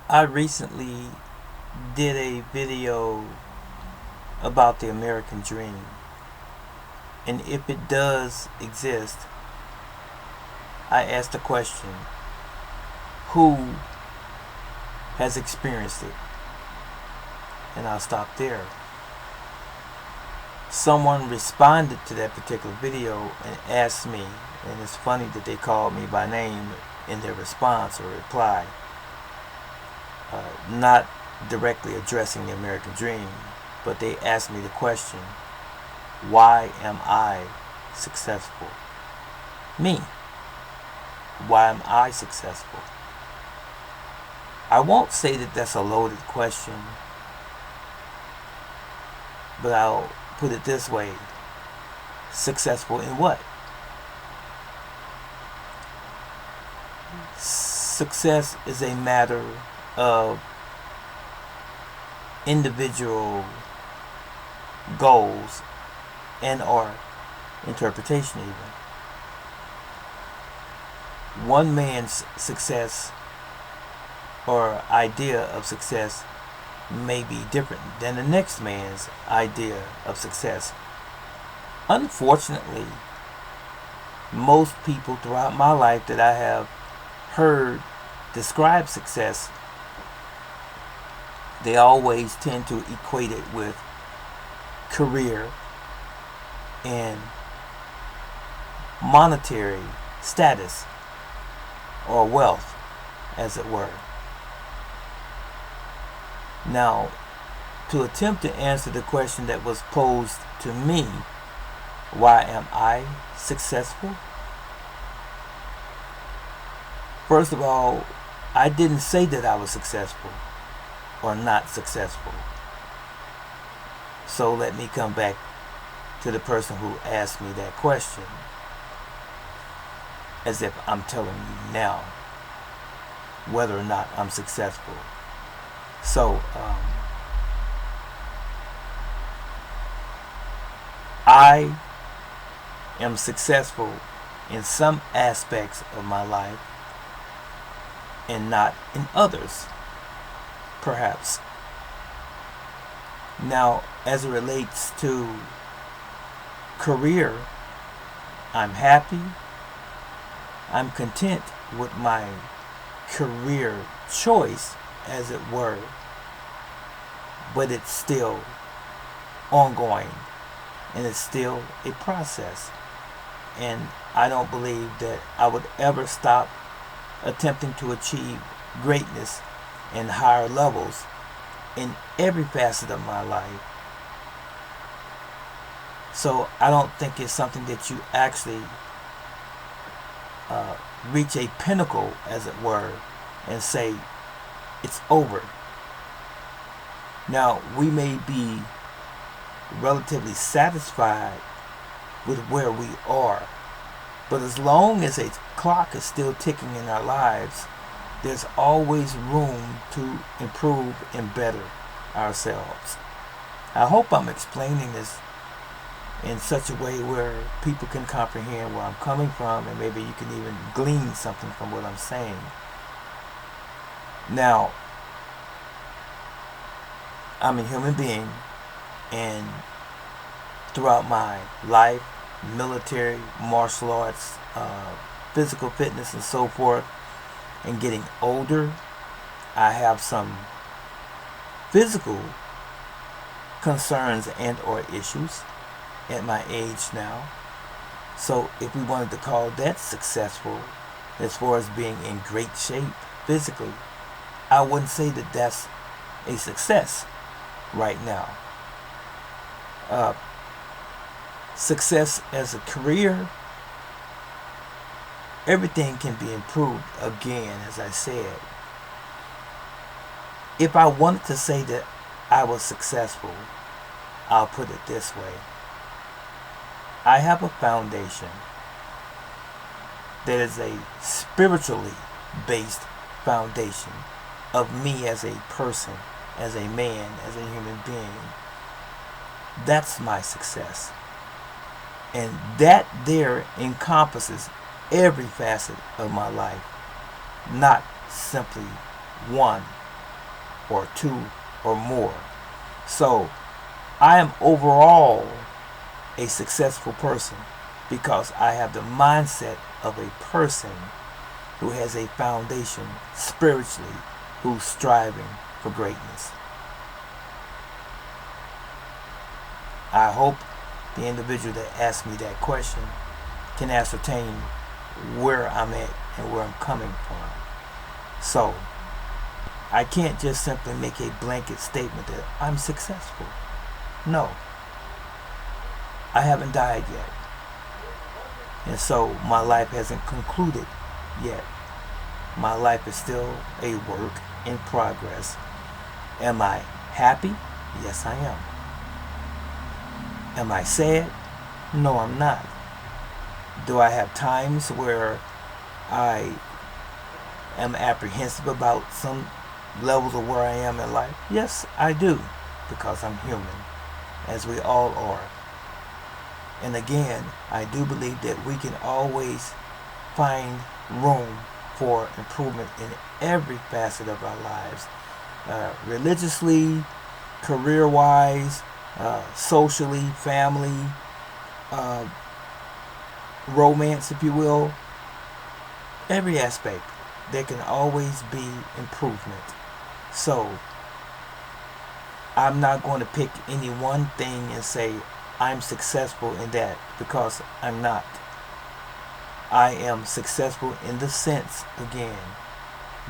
I recently did a video about the American dream, and if it does exist, I asked the question, who has experienced it? And I'll stop there. Someone responded to that particular video and asked me, and it's funny that they called me by name in their response or reply, not directly addressing the American dream, but they asked me the question, why am I successful? Me. Why am I successful? I won't say that that's a loaded question, but I'll put it this way. Successful in what? Success is a matter of individual goals and or interpretation even. One man's success or idea of success may be different than the next man's idea of success. Unfortunately, most people throughout my life that I have heard describe success, they always tend to equate it with career and monetary status or wealth, as it were. Now, to attempt to answer the question that was posed to me, why am I successful? First of all, I didn't say that I was successful or not successful. So let me come back to the person who asked me that question, as if I'm telling you now whether or not I'm successful. So, I am successful in some aspects of my life and not in others, perhaps. Now, as it relates to career, I'm happy. I'm content with my career choice, as it were, but it's still ongoing and it's still a process. And I don't believe that I would ever stop attempting to achieve greatness and higher levels in every facet of my life. So I don't think it's something that you actually reach a pinnacle, as it were, and say it's over. Now, we may be relatively satisfied with where we are, but as long as a clock is still ticking in our lives, there's always room to improve and better ourselves. I hope I'm explaining this in such a way where people can comprehend where I'm coming from, and maybe you can even glean something from what I'm saying. Now, I'm a human being, and throughout my life, military, martial arts, physical fitness, and so forth, and getting older, I have some physical concerns and or issues at my age now. So if we wanted to call that successful as far as being in great shape physically, I wouldn't say that that's a success right now. Success as a career, everything can be improved again, as I said. If I wanted to say that I was successful, I'll put it this way. I have a foundation that is a spiritually based foundation of me as a person, as a man, as a human being. That's my success. And that there encompasses every facet of my life, not simply one or 2 or more. So I am overall a successful person because I have the mindset of a person who has a foundation spiritually, who's striving for greatness. I hope the individual that asked me that question can ascertain where I'm at and where I'm coming from. So I can't just simply make a blanket statement that I'm successful. No. I haven't died yet. And so my life hasn't concluded yet. My life is still a work in progress. Am I happy? Yes, I am. Am I sad? No, I'm not. Do I have times where I am apprehensive about some levels of where I am in life? Yes, I do, because I'm human, as we all are. And again, I do believe that we can always find room for improvement in every facet of our lives, religiously, career-wise, socially, family, romance, if you will. Every aspect, there can always be improvement. So I'm not going to pick any one thing and say I'm successful in that, because I'm not. I am successful in the sense, again,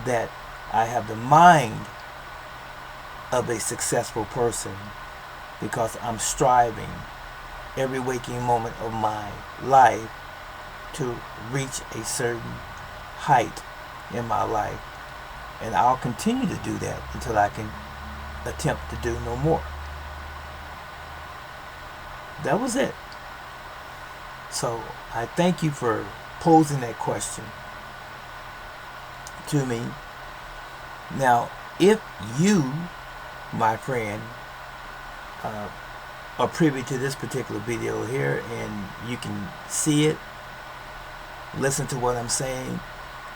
that I have the mind of a successful person because I'm striving every waking moment of my life to reach a certain height in my life. And I'll continue to do that until I can attempt to do no more. That was it. So I thank you for posing that question to me. Now, if you, my friend, are privy to this particular video here and you can see it, listen to what I'm saying,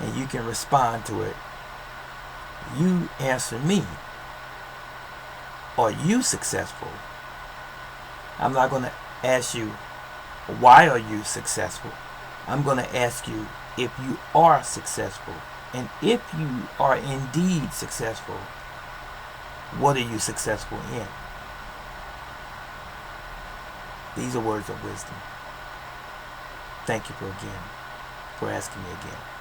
and you can respond to it, you answer me. Are you successful? I'm not going to ask you, why are you successful? I'm going to ask you if you are successful. And if you are indeed successful, what are you successful in? These are words of wisdom. Thank you for asking me again.